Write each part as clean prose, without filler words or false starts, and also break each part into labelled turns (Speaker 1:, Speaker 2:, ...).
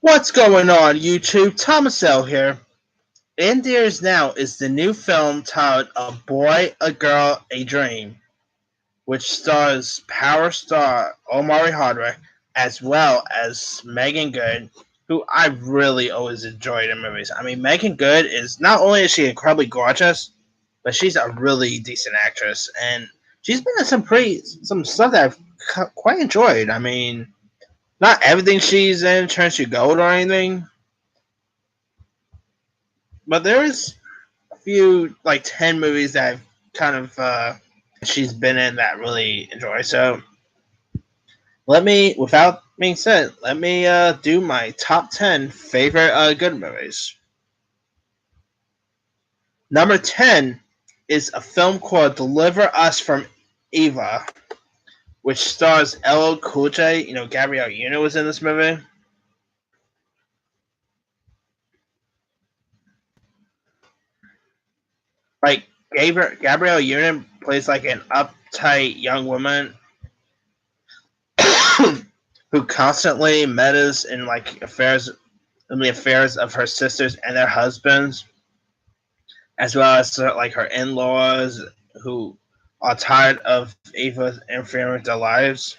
Speaker 1: What's going on, YouTube? Thomas L here. In theaters now is the new film titled A Boy, a Girl, a Dream, which stars Power star Omari Hardwick as well as Meagan Good, who I really always enjoyed in movies. I mean, Meagan Good is not only is she incredibly gorgeous, but she's a really decent actress, and she's been in some stuff that I've quite enjoyed. I mean, not everything she's in turns to gold or anything, but there is a few like 10 movies that I've kind of she's been in that I really enjoy. So without being said, let me do my top 10 favorite good movies. Number 10 is a film called Deliver Us from Eva, which stars LL Cool J. You know, Gabrielle Union was in this movie. Like Gabrielle Union plays like an uptight young woman who constantly meddles in like the affairs of her sisters and their husbands, as well as like her in-laws who are tired of Eva interfering with their lives.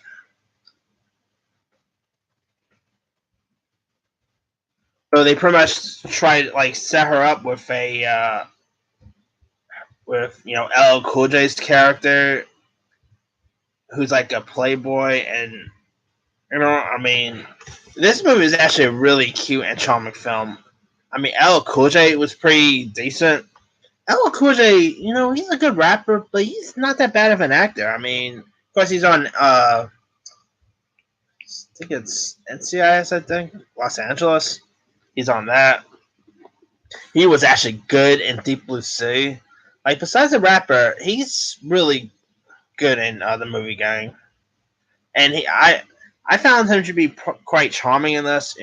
Speaker 1: So they pretty much try to like set her up with a with LL Cool J's character, who's like a playboy, and I mean, this movie is actually a really cute and charming film. I mean, LL Cool J was pretty decent. LL Cool J, he's a good rapper, but he's not that bad of an actor. I mean, of course, he's on, I think it's NCIS, I think, Los Angeles. He's on that. He was actually good in Deep Blue Sea. Like, besides the rapper, he's really good in the movie gang. And I found him to be quite charming in this.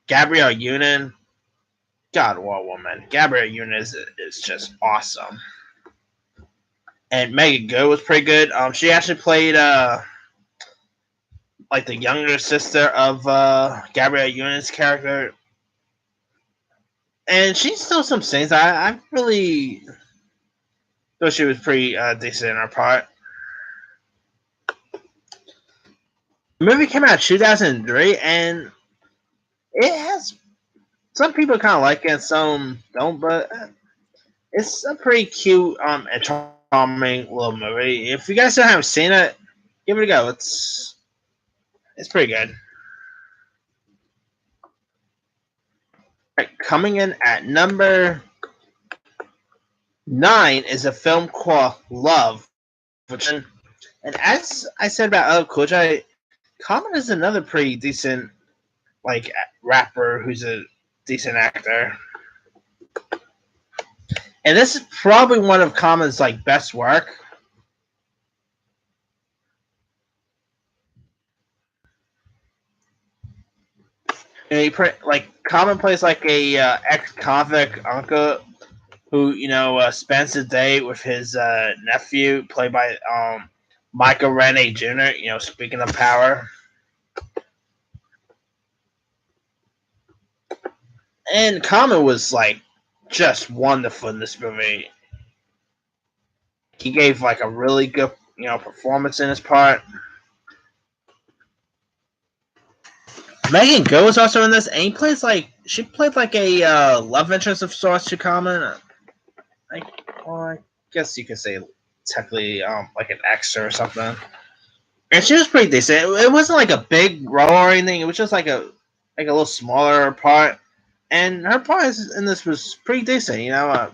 Speaker 1: Gabrielle Union, God, what a woman. Gabrielle Union is just awesome. And Meagan Good was pretty good. She actually played like the younger sister of Gabrielle Union's character, and she still some scenes. I really thought she was pretty decent in her part. The movie came out in 2003, and it has some people kind of like it, some don't, but it's a pretty cute and charming little movie. If you guys still haven't seen it, give it a go. It's pretty good. Right, coming in at number 9 is a film called Love, and as I said about LL Cool J, Common is another pretty decent like rapper who's a decent actor, and this is probably one of Common's like best work. Like Common plays like a ex-convict uncle who spends the day with his nephew, played by Michael Rene Jr. Speaking of power, and Common was like just wonderful in this movie. He gave like a really good performance in his part. Meagan Good was also in this, and she played like a love interest of sorts to Common. I guess you could say technically like an extra or something. And she was pretty decent. It wasn't like a big role or anything. It was just like a little smaller part, and her part in this was pretty decent. Yeah,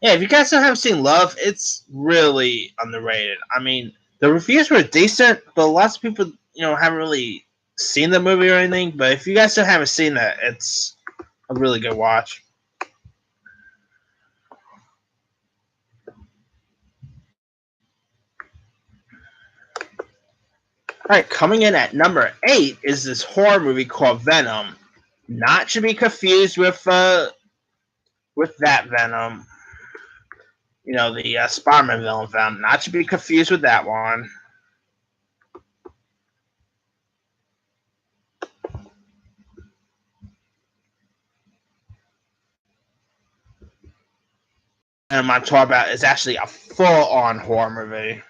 Speaker 1: if you guys still haven't seen Love, it's really underrated. I mean, the reviews were decent, but lots of people haven't really seen the movie or anything. But if you guys still haven't seen that, it's a really good watch. Alright, coming in at number 8 is this horror movie called Venom. Not to be confused with that Venom. The Spider-Man villain Venom. Not to be confused with that one. And I'm talking about is actually a full-on horror movie.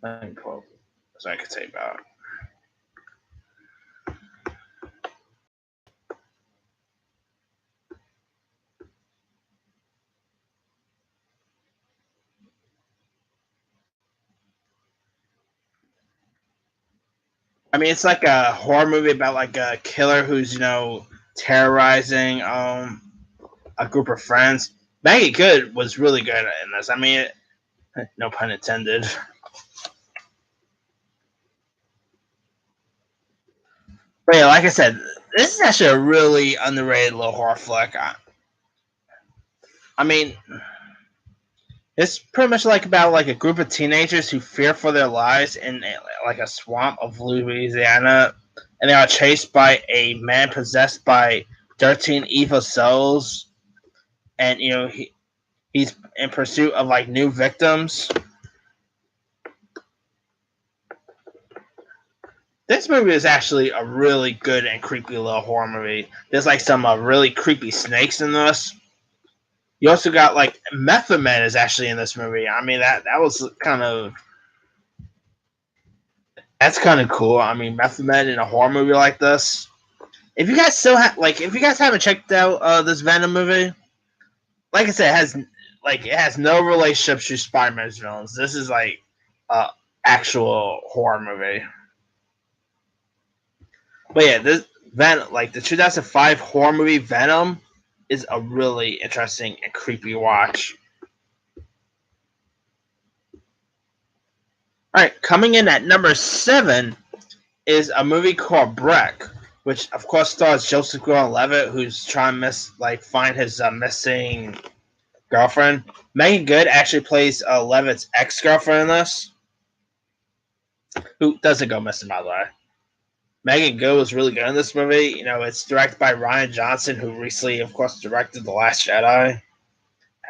Speaker 1: Let me pull so I can say about. I mean, it's like a horror movie about like a killer who's terrorizing a group of friends. Maggie Good was really good in this. I mean, no pun intended. But yeah, like I said, this is actually a really underrated little horror flick. I mean, it's pretty much like about like a group of teenagers who fear for their lives in like a swamp of Louisiana, and they are chased by a man possessed by 13 evil souls, and he's in pursuit of like new victims. This movie is actually a really good and creepy little horror movie. There's like some really creepy snakes in this. You also got like Method Man is actually in this movie. I mean that was that's kind of cool. I mean Method Man in a horror movie like this. If you guys haven't checked out this Venom movie, like I said, it has no relationship to Spider-Man's villains. This is like a actual horror movie. But yeah, this Venom, like the 2005 horror movie Venom, is a really interesting and creepy watch. All right, coming in at number 7 is a movie called Breck, which of course stars Joseph Gordon-Levitt, who's trying to find his missing girlfriend. Meagan Good actually plays Levitt's ex-girlfriend in this, who doesn't go missing, by the way. Meagan Good was really good in this movie. It's directed by Rian Johnson, who recently, of course, directed The Last Jedi,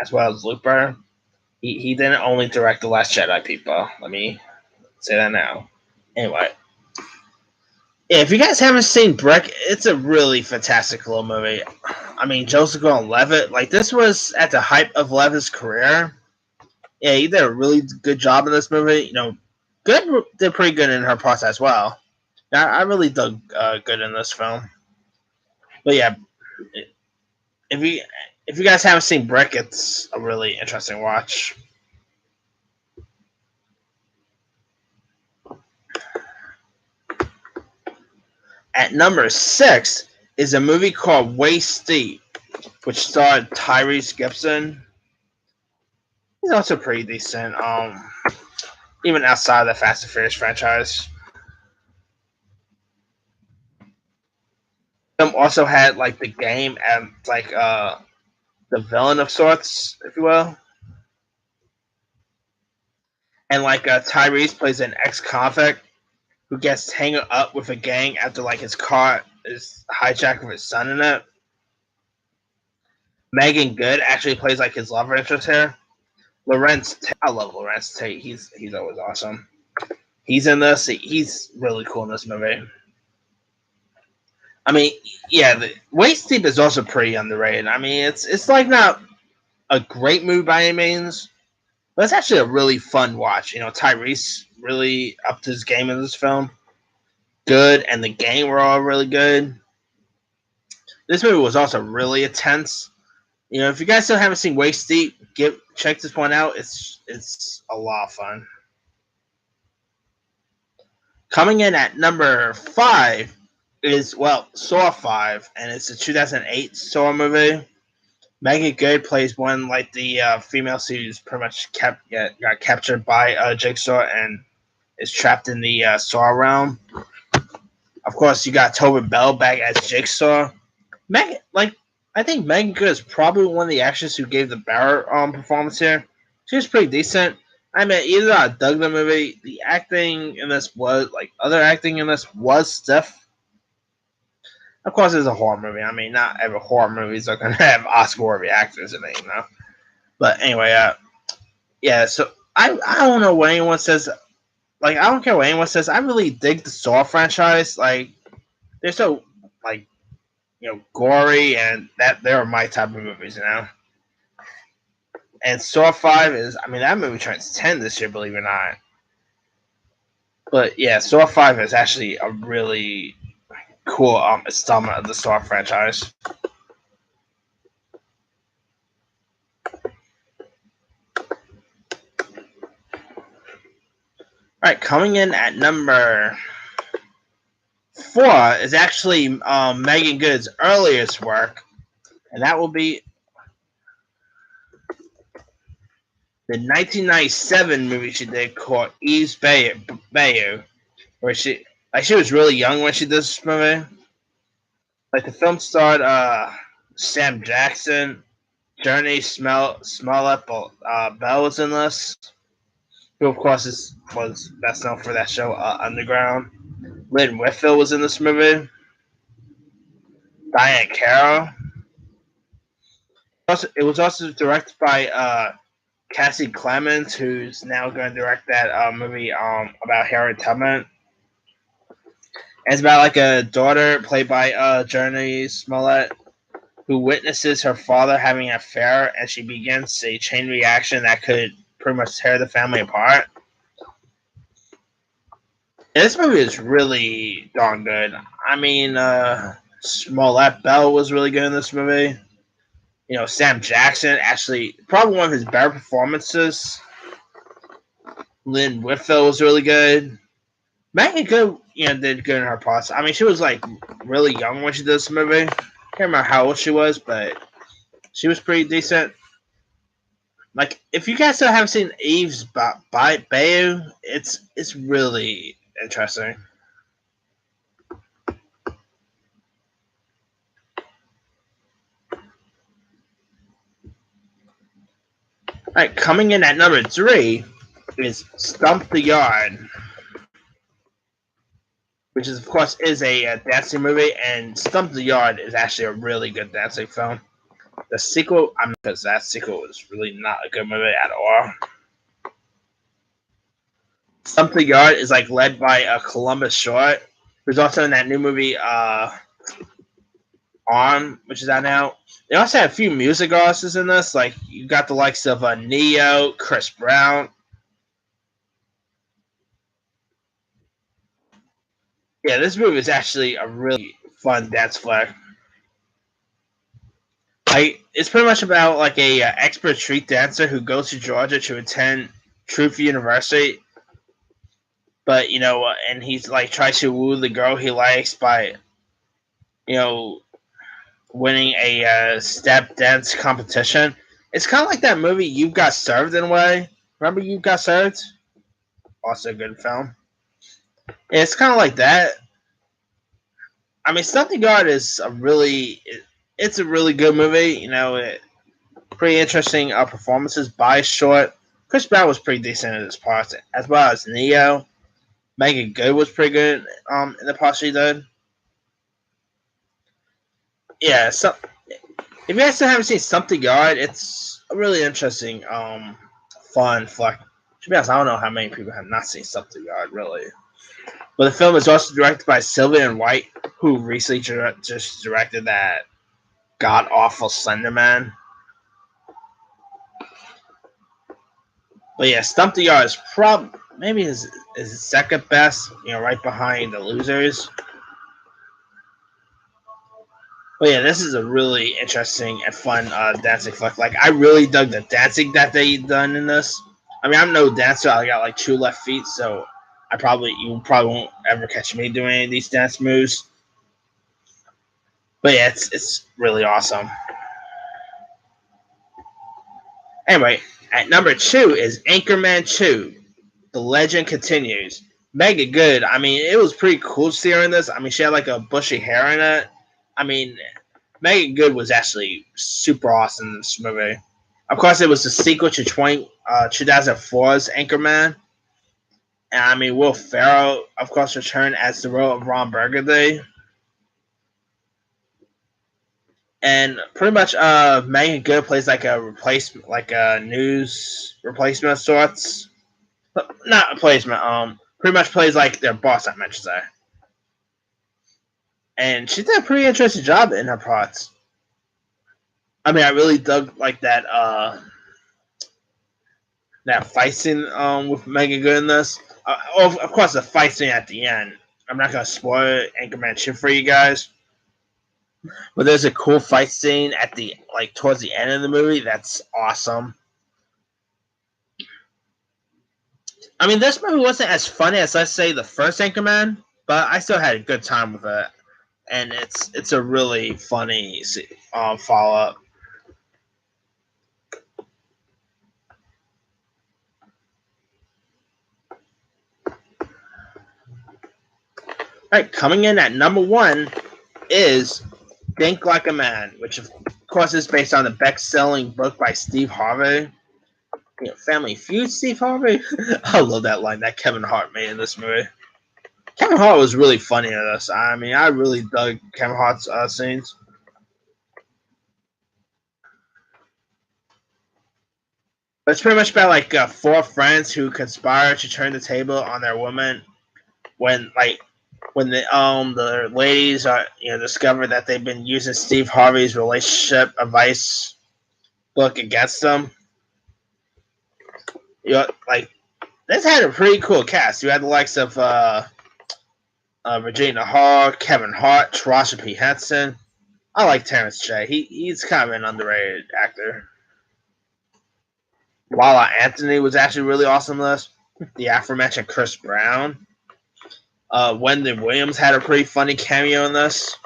Speaker 1: as well as Looper. He didn't only direct The Last Jedi, people. Let me say that now. Anyway. Yeah, if you guys haven't seen Brick, it's a really fantastic little movie. I mean, Joseph Gordon-Levitt, like, this was at the height of Levitt's career. Yeah, he did a really good job in this movie. Good did pretty good in her parts as well. I really dug Good in this film. But yeah, if you guys haven't seen Brick, it's a really interesting watch. At number 6 is a movie called Waist Deep, which starred Tyrese Gibson. He's also pretty decent, even outside of the Fast and Furious franchise. Also had like the game and like the villain of sorts, if you will. And like Tyrese plays an ex-convict who gets hanging up with a gang after like his car is hijacked with his son in it. Meagan Good actually plays like his love interest here. I love Lawrence Tate. He's always awesome. He's in this. He's really cool in this movie. I mean, yeah, the Waist Deep is also pretty underrated. I mean, it's like not a great movie by any means, but it's actually a really fun watch. Tyrese really upped his game in this film. Good, and the gang were all really good. This movie was also really intense. If you guys still haven't seen Waist Deep, check this one out. It's a lot of fun. Coming in at number 5 is Saw 5, and it's a 2008 Saw movie. Meagan Good plays one like the female who's pretty much got captured by Jigsaw and is trapped in the Saw realm. Of course, you got Tobin Bell back as Jigsaw. I think Meagan Good is probably one of the actors who gave the better performance here. She was pretty decent. I mean, either I dug the movie, the acting in this was other acting in this was stiff. Of course, it's a horror movie. I mean, not every horror movies are going to have Oscar-worthy actors in it, But anyway, yeah. So I don't know what anyone says like I don't care what anyone says. I really dig the Saw franchise. Like they're so like gory, and that they're my type of movies. And Saw 5 is, I mean, that movie turns 10 this year, believe it or not. But yeah, Saw 5 is actually a really cool installment of the Saw franchise. Alright, coming in at number 4 is actually Meagan Good's earliest work, and that will be the 1997 movie she did called Eve's Bayou, where she was really young when she did this movie. Like the film starred Sam Jackson, Journey Smollett, Bell was in this, who of course was best known for that show Underground. Lynn Whitfield was in this movie. Diane Carroll. It was also directed by Cassie Clemens, who's now going to direct that movie about Harriet Tubman. And it's about like a daughter played by Journey Smollett, who witnesses her father having an affair, and she begins a chain reaction that could pretty much tear the family apart. And this movie is really darn good. I mean, Smollett Bell was really good in this movie. Sam Jackson, actually, probably one of his better performances. Lynn Whitfield was really good. Meagan Good, did good in her parts. I mean, she was like really young when she did this movie. I can't remember how old she was, but she was pretty decent. Like, if you guys still haven't seen Eve's Bayou, it's really interesting. Alright, coming in at number 3 is Stomp the Yard, which is, of course, is a dancing movie, and Stomp the Yard is actually a really good dancing film. The sequel, because that sequel was really not a good movie at all. Stomp the Yard is like led by Columbus Short, who's also in that new movie On, which is out now. They also have a few music artists in this, like you got the likes of Neo, Chris Brown. Yeah, this movie is actually a really fun dance flick. It's pretty much about like a expert street dancer who goes to Georgia to attend Truth University, but and he's like tries to woo the girl he likes by winning a step dance competition. It's kind of like that movie You Got Served in a way. Remember You Got Served? Also a good film. It's kind of like that. I mean, Something God is it's a really good movie. Pretty interesting performances by Short. Chris Brown was pretty decent in his parts, as well as Neo. Meagan Good was pretty good in the parts she did. Yeah, so if you guys still haven't seen Something Yard, it's a really interesting, fun flick. To be honest, I don't know how many people have not seen Something Yard, really. But the film is also directed by Sylvian White, who recently just directed that god awful Slenderman. But yeah, Stomp the Yard is maybe his second best, right behind The Losers. But yeah, this is a really interesting and fun dancing flick. Like, I really dug the dancing that they done in this. I mean, I'm no dancer. I got like 2 left feet, so you probably won't ever catch me doing any of these dance moves. But yeah, it's really awesome. Anyway, at number 2 is Anchorman 2. The Legend Continues. Meagan Good. I mean, it was pretty cool to see her in this. I mean, she had like a bushy hair in it. I mean, Meagan Good was actually super awesome in this movie. Of course, it was the sequel to 2004's Anchorman. And I mean, Will Ferrell, of course, returned as the role of Ron Burgundy. And pretty much, Meagan Good plays like a news replacement of sorts. Not replacement. pretty much plays like their boss, I mentioned there. And she did a pretty interesting job in her parts. I mean, I really dug like that fight scene with Meagan Good in this. Of course, the fight scene at the end. I'm not gonna spoil Anchorman shit for you guys, but there's a cool fight scene at the towards the end of the movie that's awesome. I mean, this movie wasn't as funny as, let's say, the first Anchorman, but I still had a good time with it, and it's a really funny follow up. All right, coming in at number one is Think Like a Man, which of course is based on the best-selling book by Steve Harvey. Family Feud, Steve Harvey. I love that line that Kevin Hart made in this movie. Kevin Hart was really funny in this. I mean, I really dug Kevin Hart's scenes. But it's pretty much about four friends who conspire to turn the table on their woman when the ladies are discover that they've been using Steve Harvey's relationship advice book against them. This had a pretty cool cast. You had the likes of Regina Hall, Kevin Hart, Taraji P. Henson. I like Terrence J. He's kind of an underrated actor. Lala Anthony was actually really awesome in this. The aforementioned Chris Brown. Wendy Williams had a pretty funny cameo in this.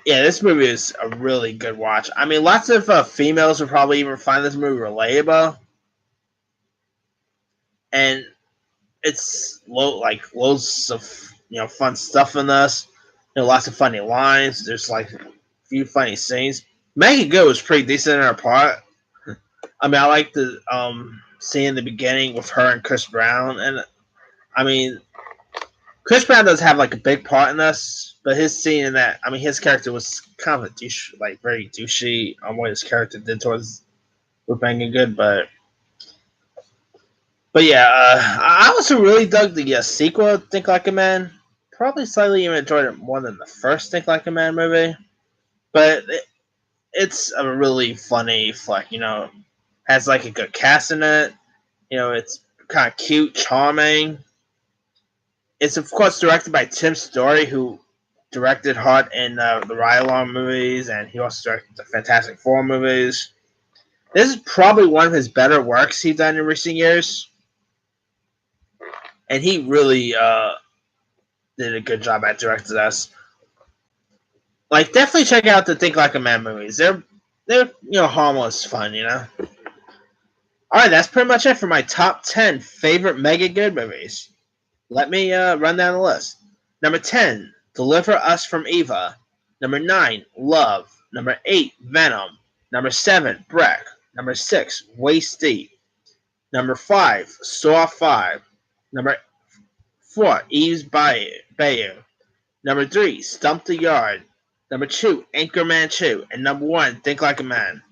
Speaker 1: Yeah, this movie is a really good watch. I mean, lots of females would probably even find this movie relatable. And it's loads of fun stuff in this. Lots of funny lines. There's a few funny scenes. Meagan Good was pretty decent in her part. I mean, I like the scene in the beginning with her and Chris Brown, and I mean, Chris Brown does have a big part in this, but his scene in that, I mean, his character was kind of a douche, very douchey on what his character did towards with Meagan Good, but yeah, I also really dug the sequel, Think Like a Man. Probably slightly even enjoyed it more than the first Think Like a Man movie, but it's a really funny flick. Has a good cast in it. It's kind of cute, charming. It's of course directed by Tim Story, who directed Hart in the Ride Along movies, and he also directed the Fantastic Four movies. This is probably one of his better works he's done in recent years, and he really did a good job at directing this. Definitely check out the Think Like a Man movies. They're harmless fun. All right, that's pretty much it for my top 10 favorite Meagan Good movies. Let me run down the list. Number 10, Deliver Us from Eva. Number 9, Love. Number 8, Venom. Number 7, Breck. Number 6, Waist Deep. Number 5, Saw 5. Number 4, Eve's Bayou. Number 3, Stomp the Yard. Number 2, Anchorman 2. And number 1, Think Like a Man.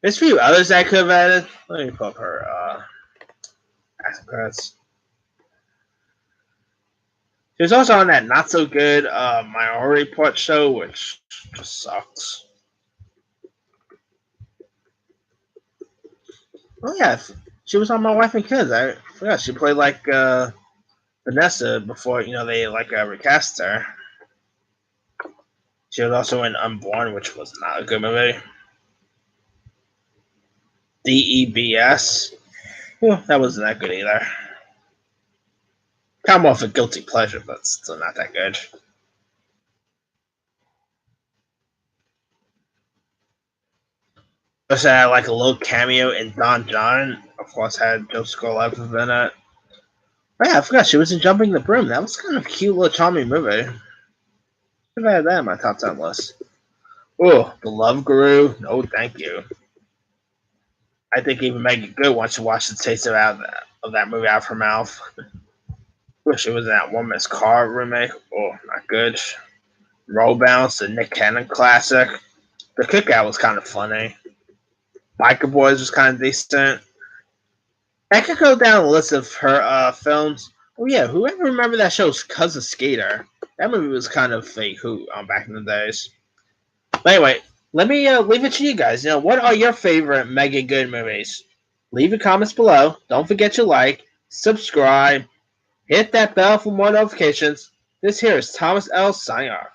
Speaker 1: There's a few others I could have added. Let me pull up her acting credits. She was also on that not so good Minority Report show, which just sucks. Oh yeah, she was on My Wife and Kids. I forgot she played Vanessa before they recast her. She was also in Unborn, which was not a good movie. DEBS. Well, that wasn't that good either. Kind of more of a guilty pleasure, but still not that good. Also had a little cameo in Don John. Of course, had Joseph Gordon-Levitt in it. Oh, yeah, I forgot she was in Jumping the Broom. That was kind of a cute little charming movie. Should have had that on my top 10 list. Oh, The Love Guru. No, thank you. I think even Meagan Good wants to watch the taste of that movie out of her mouth. Wish it was in that Woman's Car remake. Oh, not good. Roll Bounce, the Nick Cannon classic. The Cookout was kind of funny. Biker Boys was kind of decent. I could go down a list of her films. Oh yeah, whoever remember that show's Cousin Skater? That movie was kind of fake. Who back in the days. But anyway, let me leave it to you guys. What are your favorite Megan Good movies? Leave your comments below. Don't forget to like, subscribe, hit that bell for more notifications. This here is Thomas L. signing off.